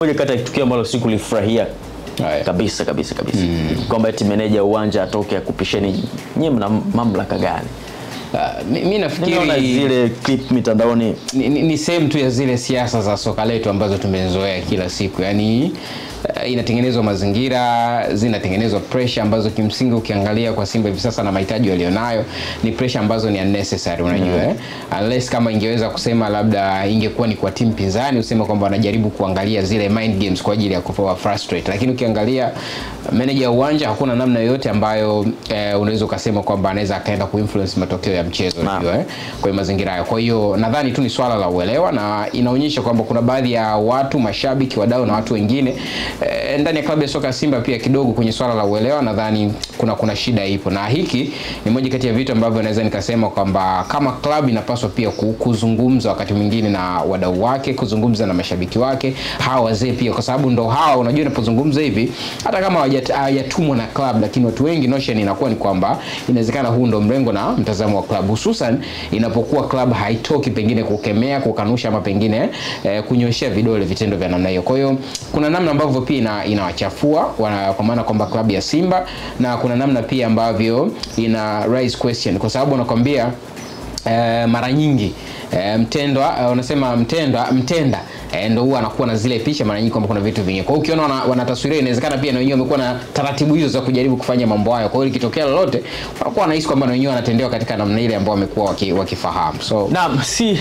Moja kati ya tukio ambalo sikulifurahia kabisa kwamba eti meneja uwanja atoke akupisheni, nyinyi mna mamlaka gani? Mimi nafikiri zile clip mitandaoni ni same tu ya zile siasa za soka letu ambazo tumezoea kila siku. Yaani inatengenezwa mazingira, zinatengenezwa pressure ambazo kimsingi ukiangalia kwa Simba hivi sasa na mahitaji walionayo ni pressure ambazo ni unnecessary, unajua unless kama ingeweza kusema labda ingekuwa ni kwa timu pinzani useme kwamba wanajaribu kuangalia zile mind games kwa ajili ya kuwa frustrate, lakini ukiangalia manager uwanja hakuna namna yoyote ambayo unaweza kusema kwamba anaweza akaenda kuinfluence matokeo ya mchezo, unajua kwa mazingira hayo. Kwa hiyo nadhani tu ni swala la uelewa, na inaonyesha kwamba kuna baadhi ya watu, mashabiki, wadau na watu wengine ndani ya klabu ya soka Simba pia kidogo kwenye swala la uelewa nadhani kuna shida ipo, na hiki ni moja kati ya vitu ambavyo naweza nikasema kwamba kama klabu inapaswa pia kuzungumza wakati mwingine na wadau wake, kuzungumza na mashabiki wake, hawa wazee pia, kwa sababu ndo hawa unajua unapozungumza hivi hata kama hawajatumwa na klabu, lakini watu wengi notion inakuwa ni kwamba inawezekana huu ndo mrengo na mtazamo wa klabu, hususan inapokuwa klabu haitoki pengine kukemea, kukanusha ama pengine kunyoshia vidole vitendo vya namna hiyo. Kwa hiyo kuna namna ambavyo pia inawachafua kwa maana kwamba klabu ya Simba, na kuna namna pia ambavyo ina raise question, kwa sababu nakwambia mara nyingi unasema mtenda ndio huwa anakuwa na zile picha mara nyingi kwamba kuna vitu vingi. Kwa hiyo ukiona wanataswiria, inawezekana pia na wenyewe wamekuwa na taratibu hizo za kujaribu kufanya mambo hayo. Kwa hiyo ikitokea lolote wanakuwa wanahisi kwamba na wenyewe wanatendewa katika namna ile ambayo wamekuwa wakifahamu. So naam, si